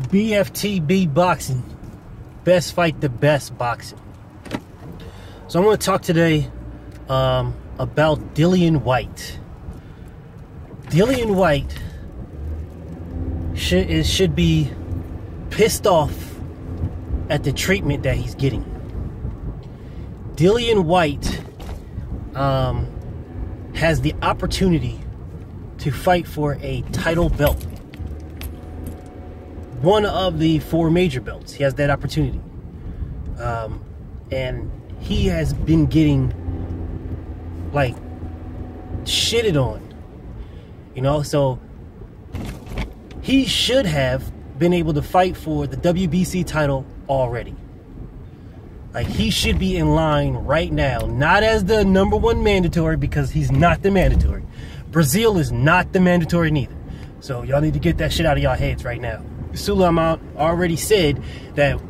BFTB Boxing. Best fight, the best boxing. So I'm going to talk today about Dillion Whyte. Dillion Whyte should be pissed off at the treatment that he's getting. Dillion Whyte has the opportunity to fight for a title belt. One of the 4 major belts. He has that opportunity. And he has been getting, like, shitted on. You know, so he should have been able to fight for the WBC title already. Like, he should be in line right now. Not as the #1 mandatory, because he's not the mandatory. Brazil is not the mandatory neither. So y'all need to get that shit out of y'all heads right now. Suleiman already said that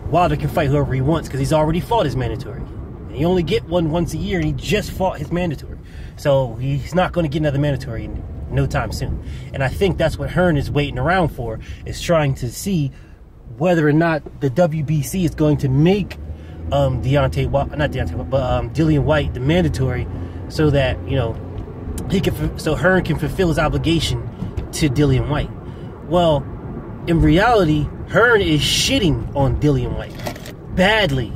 Wilder can fight whoever he wants because he's already fought his mandatory. And he only get one once a year, and he just fought his mandatory. So he's not going to get another mandatory in no time soon. And I think that's what Hearn is waiting around for, is trying to see whether or not the WBC is going to make Dillion Whyte the mandatory, so that, you know, so Hearn can fulfill his obligation to Dillion Whyte. Well, in reality, Hearn is shitting on Dillion Whyte badly,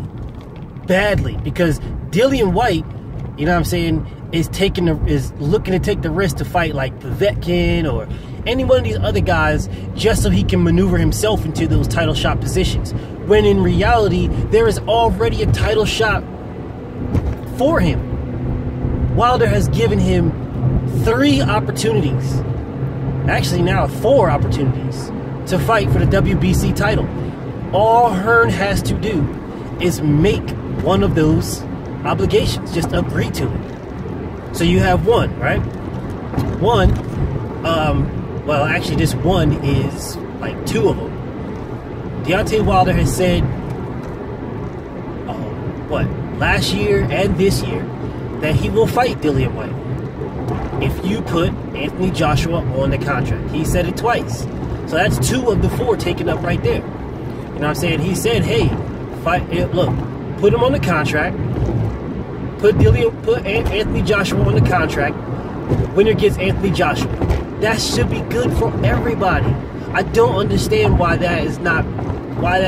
because Dillion Whyte, you know what I'm saying, is looking to take the risk to fight like Povetkin or any one of these other guys just so he can maneuver himself into those title shot positions, when in reality there is already a title shot for him. Wilder has given him 3 opportunities, actually now 4 opportunities, to fight for the WBC title. All Hearn has to do is make one of those obligations, just agree to it. So you have 1, right? 1, well, actually this 1 is like 2 of them. Deontay Wilder has said, last year and this year, that he will fight Dillion Whyte if you put Anthony Joshua on the contract. He said it twice. So that's 2 of the 4 taken up right there. You know what I'm saying? He said, hey, look, put him on the contract. Put Anthony Joshua on the contract. Winner gets Anthony Joshua. That should be good for everybody. I don't understand why that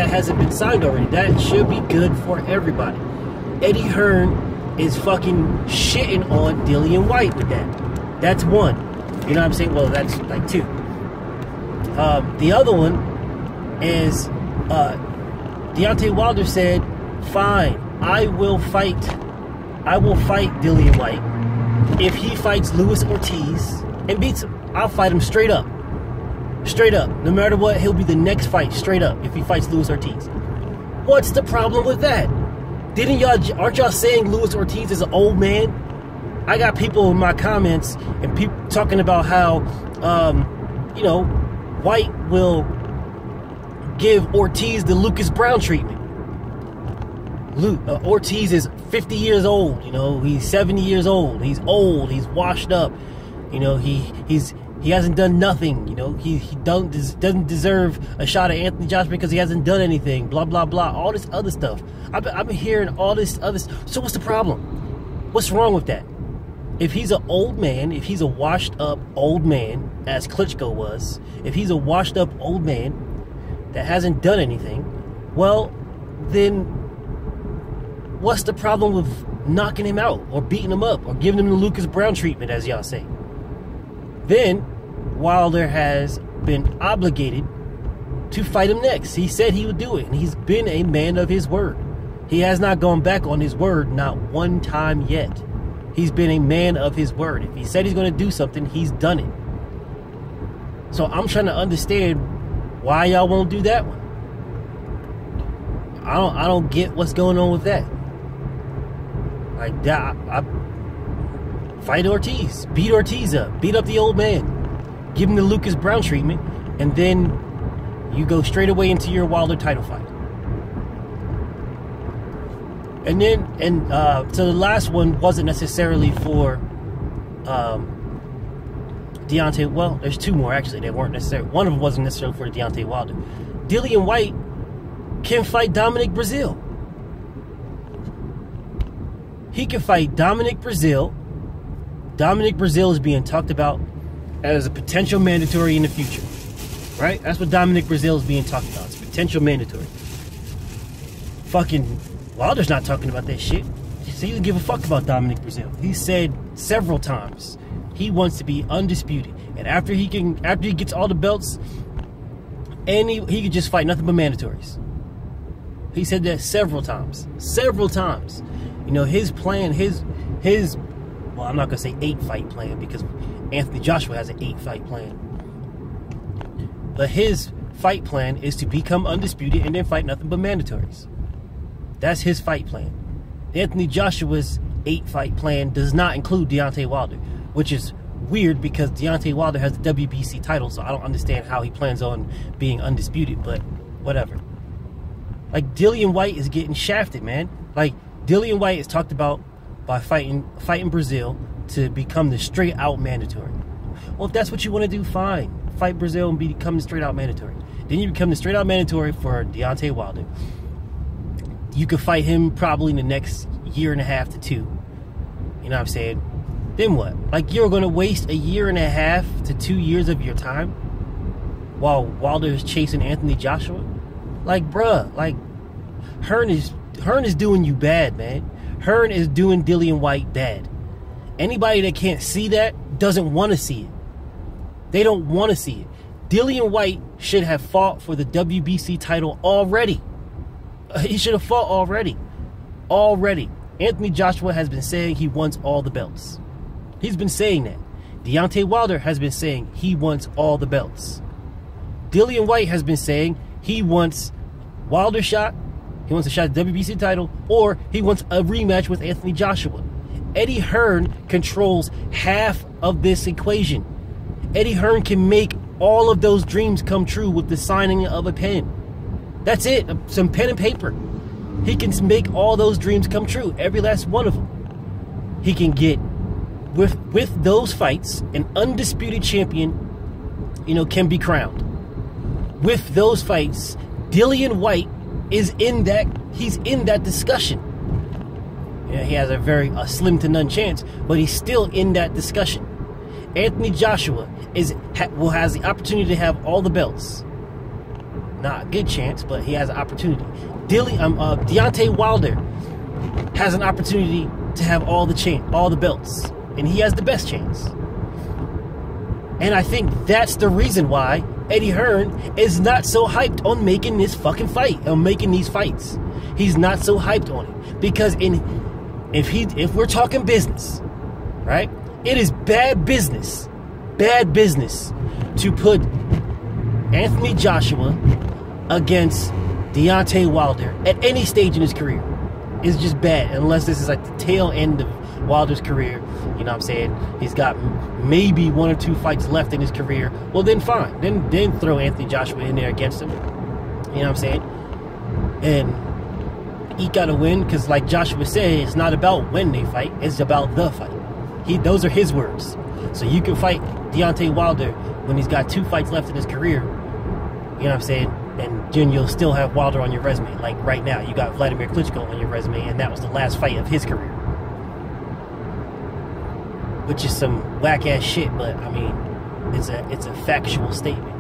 hasn't been signed already. That should be good for everybody. Eddie Hearn is fucking shitting on Dillion Whyte with that. That's 1. You know what I'm saying? Well, that's like 2. The other one is Deontay Wilder said, fine, I will fight Dillion Whyte if he fights Luis Ortiz and beats him. I'll fight him straight up. Straight up. No matter what, he'll be the next fight, straight up, if he fights Luis Ortiz. What's the problem with that? Aren't y'all saying Luis Ortiz is an old man? I got people in my comments and people talking about how, you know, Whyte will give Ortiz the Lucas Brown treatment. Ortiz is 50 years old, you know, he's 70 years old, he's washed up, you know, he hasn't done nothing, you know, he doesn't deserve a shot at Anthony Joshua because he hasn't done anything, blah, blah, blah, all this other stuff. I've been hearing all this other stuff. So what's the problem? What's wrong with that? If he's an old man, if he's a washed up old man, as Klitschko was, if he's a washed up old man that hasn't done anything, well, then what's the problem with knocking him out or beating him up or giving him the Lucas Brown treatment, as y'all say? Then Wilder has been obligated to fight him next. He said he would do it, and he's been a man of his word. He has not gone back on his word, not one time yet. He's been a man of his word. If he said he's going to do something, he's done it. So I'm trying to understand why y'all won't do that one. I don't get what's going on with that. Like that, fight Ortiz, beat Ortiz up, beat up the old man, give him the Lucas Brown treatment, and then you go straight away into your Wilder title fight. And then, so the last one wasn't necessarily for Deontay, well, there's two more actually. They weren't necessarily, one of them wasn't necessarily for Deontay Wilder. Dillion Whyte can fight Dominic Breazeale. He can fight Dominic Breazeale. Dominic Breazeale is being talked about as a potential mandatory in the future. Right? That's what Dominic Breazeale is being talked about. It's potential mandatory. Fucking Wilder's not talking about that shit. So he doesn't give a fuck about Dominic Breazeale. He said several times he wants to be undisputed. And after he gets all the belts, and he could just fight nothing but mandatories. He said that several times. Several times. You know, his plan, his well, I'm not going to say 8-fight plan because Anthony Joshua has an 8-fight plan. But his fight plan is to become undisputed and then fight nothing but mandatories. That's his fight plan. Anthony Joshua's 8-fight plan does not include Deontay Wilder, which is weird because Deontay Wilder has the WBC title, so I don't understand how he plans on being undisputed, but whatever. Like, Dillion Whyte is getting shafted, man. Like, Dillion Whyte is talked about by fighting Breazeale to become the straight-out mandatory. Well, if that's what you want to do, fine. Fight Breazeale and become the straight-out mandatory. Then you become the straight-out mandatory for Deontay Wilder. You could fight him probably in the next year and a half to 2. You know what I'm saying? Then what? Like, you're going to waste a year and a half to 2 years of your time while Wilder is chasing Anthony Joshua? Like, bruh, like, Hearn is doing you bad, man. Hearn is doing Dillion Whyte bad. Anybody that can't see that doesn't want to see it. They don't want to see it. Dillion Whyte should have fought for the WBC title already. He should have fought already. Already. Anthony Joshua has been saying he wants all the belts. He's been saying that. Deontay Wilder has been saying he wants all the belts. Dillion Whyte has been saying he wants Wilder shot, he wants a shot at the WBC title, or he wants a rematch with Anthony Joshua. Eddie Hearn controls half of this equation. Eddie Hearn can make all of those dreams come true with the signing of a pen. That's it. Some pen and paper. He can make all those dreams come true. Every last one of them. He can get, with those fights, an undisputed champion, you know, can be crowned. With those fights, Dillion Whyte is in that, he's in that discussion. Yeah, he has a slim to none chance, but he's still in that discussion. Anthony Joshua has the opportunity to have all the belts. Not a good chance, but he has an opportunity. Deontay Wilder has an opportunity to have all the belts, and he has the best chance. And I think that's the reason why Eddie Hearn is not so hyped on making this fucking fight, on making these fights. He's not so hyped on it because if we're talking business, right? It is bad business to put Anthony Joshua against Deontay Wilder at any stage in his career. It's just bad, unless this is like the tail end of Wilder's career. You know what I'm saying? He's got maybe 1 or 2 fights left in his career. Well, then fine. Then throw Anthony Joshua in there against him. You know what I'm saying? And he got to win because, like Joshua said, it's not about when they fight. It's about the fight. Those are his words. So you can fight Deontay Wilder when he's got 2 fights left in his career. You know what I'm saying? And then you'll still have Wilder on your resume. Like right now, you got Vladimir Klitschko on your resume, and that was the last fight of his career. Which is some whack-ass shit, but, I mean, it's a factual statement.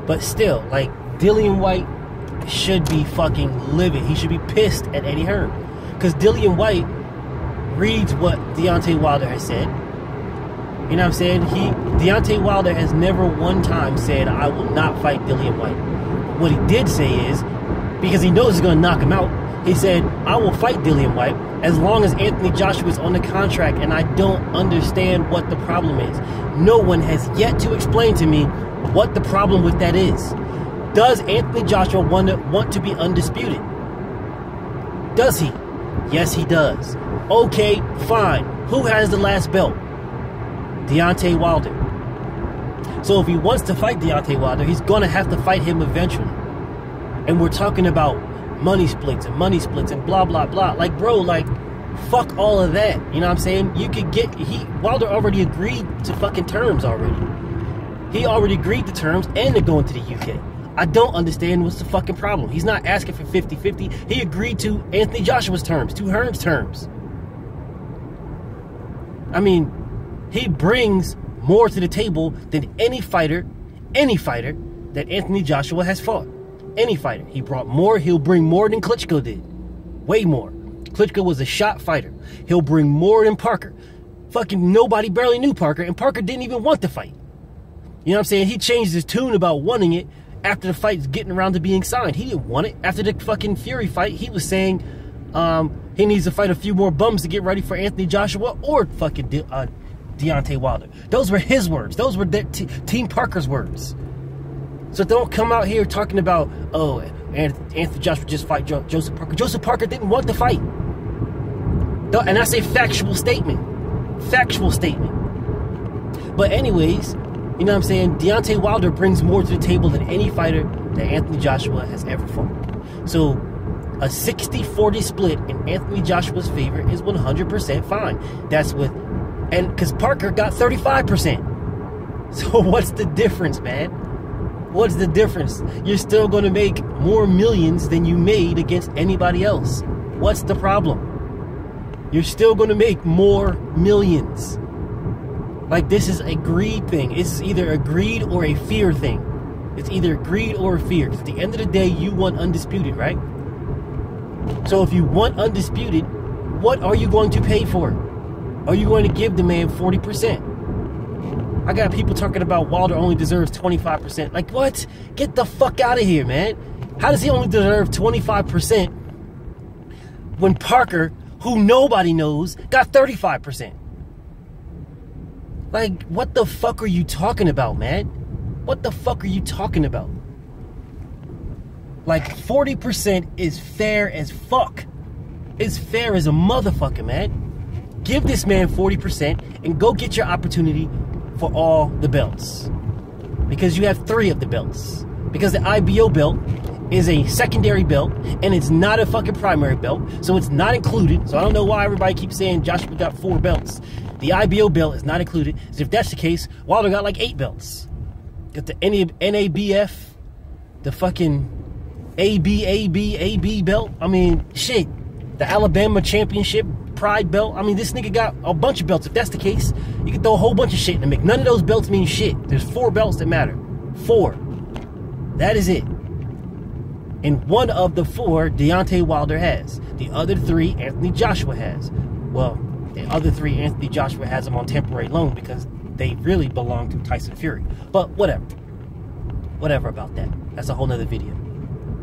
But still, like, Dillion Whyte should be fucking livid. He should be pissed at Eddie Hearn. Because Dillion Whyte reads what Deontay Wilder has said. You know what I'm saying? Deontay Wilder has never one time said, I will not fight Dillion Whyte. What he did say is, because he knows he's going to knock him out, he said, I will fight Dillion Whyte as long as Anthony Joshua is on the contract, and I don't understand what the problem is. No one has yet to explain to me what the problem with that is. Does Anthony Joshua want to be undisputed? Does he? Yes, he does. Okay, fine. Who has the last belt? Deontay Wilder. So if he wants to fight Deontay Wilder, he's going to have to fight him eventually. And we're talking about money splits and blah, blah, blah. Like, bro, like, Fuck all of that. You know what I'm saying? You could get... Wilder already agreed to fucking terms already. He already agreed to terms and to going to the UK. I don't understand what's the fucking problem. He's not asking for 50-50. He agreed to Anthony Joshua's terms, to Hearn's terms. I mean, he brings more to the table than any fighter that Anthony Joshua has fought. Any fighter. He brought more. He'll bring more than Klitschko did. Way more. Klitschko was a shot fighter. He'll bring more than Parker. Fucking nobody barely knew Parker, and Parker didn't even want the fight. You know what I'm saying? He changed his tune about wanting it after the fight's getting around to being signed. He didn't want it. After the fucking Fury fight, he was saying he needs to fight a few more bums to get ready for Anthony Joshua or fucking Deontay Wilder. Those were his words. Those were Team Parker's words. So don't come out here talking about, oh, Anthony Joshua just fight Joseph Parker. Joseph Parker didn't want the fight. And that's a factual statement. Factual statement. But anyways, you know what I'm saying? Deontay Wilder brings more to the table than any fighter that Anthony Joshua has ever fought. So a 60-40 split in Anthony Joshua's favor is 100% fine. That's with... And because Parker got 35%. So what's the difference, man? What's the difference? You're still going to make more millions than you made against anybody else. What's the problem? You're still going to make more millions. Like, this is a greed thing. It's either a greed or a fear thing. It's either greed or fear. Because at the end of the day, you want undisputed, right? So if you want undisputed, what are you going to pay for? Are you going to give the man 40%? I got people talking about Wilder only deserves 25%. Like, what? Get the fuck out of here, man. How does he only deserve 25% when Parker, who nobody knows, got 35%? Like, what the fuck are you talking about, man? What the fuck are you talking about? Like, 40% is fair as fuck. It's fair as a motherfucker, man. Give this man 40% and go get your opportunity for all the belts. Because you have 3 of the belts. Because the IBO belt is a secondary belt and it's not a fucking primary belt. So it's not included. So I don't know why everybody keeps saying Joshua got 4 belts. The IBO belt is not included. So if that's the case, Wilder got like 8 belts. Got the NABF, the fucking AB belt. I mean, shit. The Alabama Championship Pride belt. I mean, this nigga got a bunch of belts. If that's the case, you can throw a whole bunch of shit in the mix. None of those belts mean shit. There's 4 belts that matter. 4. That is it. And one of the 4, Deontay Wilder has. The other 3, Anthony Joshua has. Well, the other 3, Anthony Joshua has them on temporary loan because they really belong to Tyson Fury. But whatever. Whatever about that. That's a whole nother video.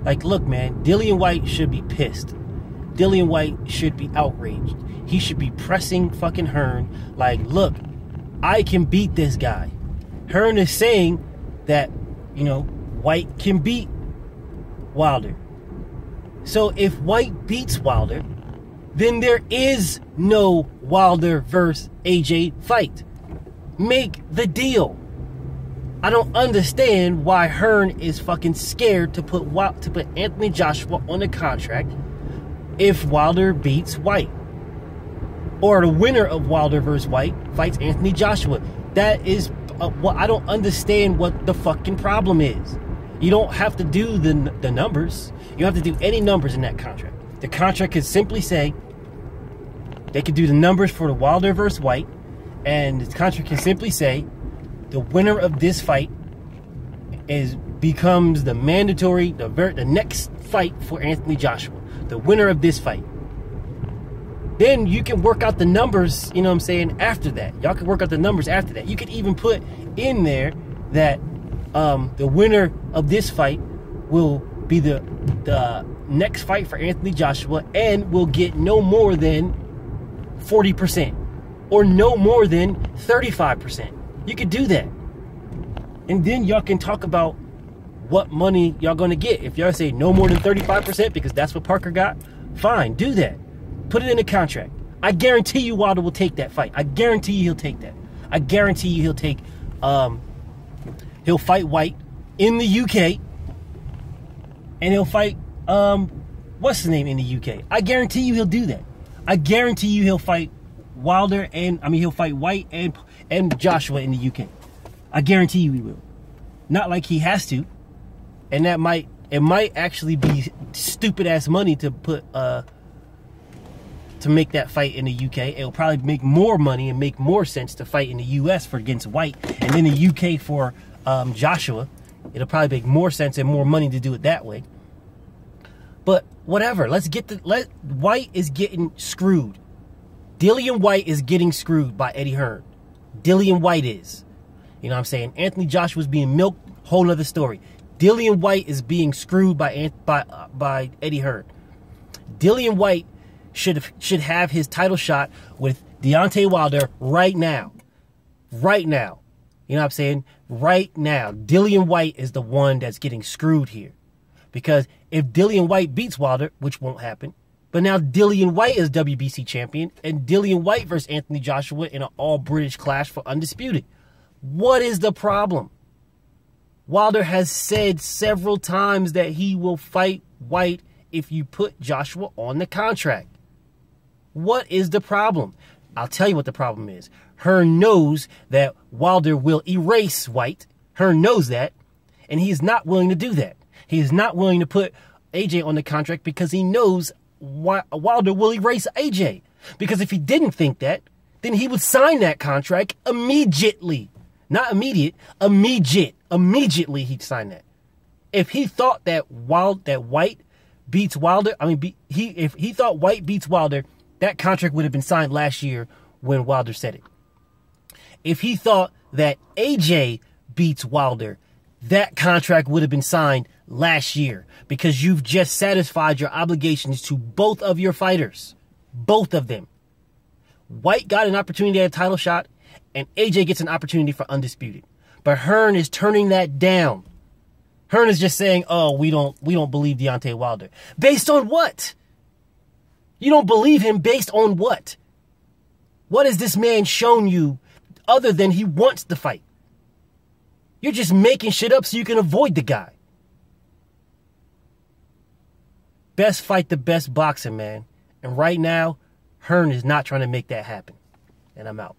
Like, look, man, Dillion Whyte should be pissed. Dillion Whyte should be outraged. He should be pressing fucking Hearn like, look, I can beat this guy. Hearn is saying that, you know, Whyte can beat Wilder. So if Whyte beats Wilder, then there is no Wilder versus AJ fight. Make the deal. I don't understand why Hearn is fucking scared to put Anthony Joshua on a contract if Wilder beats Whyte. Or the winner of Wilder versus Whyte fights Anthony Joshua. That is what I don't understand what the fucking problem is. You don't have to do the numbers. You don't have to do any numbers in that contract. The contract could simply say they could do the numbers for the Wilder versus Whyte, and the contract can simply say the winner of this fight becomes the mandatory, the next fight for Anthony Joshua. The winner of this fight. Then you can work out the numbers, you know what I'm saying, after that. Y'all can work out the numbers after that. You could even put in there that the winner of this fight will be the next fight for Anthony Joshua and will get no more than 40% or no more than 35%. You could do that. And then y'all can talk about what money y'all gonna get. If y'all say no more than 35% because that's what Parker got, fine, do that. Put it in a contract. I guarantee you Wilder will take that fight. I guarantee you he'll take that. I guarantee you he'll take he'll fight Whyte in the UK and he'll fight what's his name in the UK. I guarantee you he'll do that. I guarantee you he'll fight Wilder he'll fight Whyte and Joshua in the UK. I guarantee you he will. Not like he has to. And it might actually be stupid ass money to put to make that fight in the UK. It'll probably make more money and make more sense to fight in the US for against Whyte, and then the UK for Joshua. It'll probably make more sense and more money to do it that way. But whatever. Whyte is getting screwed. Dillion Whyte is getting screwed by Eddie Hearn. Dillion Whyte is. You know what I'm saying? Anthony Joshua's being milked. Whole nother story. Dillion Whyte is being screwed by Eddie Hearn. Dillion Whyte should have his title shot with Deontay Wilder right now. Right now. You know what I'm saying? Right now. Dillion Whyte is the one that's getting screwed here. Because if Dillion Whyte beats Wilder, which won't happen, but now Dillion Whyte is WBC champion, and Dillion Whyte versus Anthony Joshua in an all-British clash for undisputed. What is the problem? Wilder has said several times that he will fight Whyte if you put Joshua on the contract. What is the problem? I'll tell you what the problem is. Hearn knows that Wilder will erase Whyte. Hearn knows that, and he is not willing to do that. He is not willing to put AJ on the contract because he knows Wilder will erase AJ. Because if he didn't think that, then he would sign that contract immediately. Not immediate, immediate. Immediately he'd sign that. If he thought that Whyte beats Wilder, if he thought Whyte beats Wilder, that contract would have been signed last year when Wilder said it. If he thought that AJ beats Wilder, that contract would have been signed last year because you've just satisfied your obligations to both of your fighters. Both of them. Whyte got an opportunity at a title shot, and AJ gets an opportunity for undisputed. But Hearn is turning that down. Hearn is just saying, "Oh, we don't believe Deontay Wilder." Based on what? You don't believe him based on what? What has this man shown you other than he wants to fight? You're just making shit up so you can avoid the guy. Best fight the best boxer, man. And right now, Hearn is not trying to make that happen. And I'm out.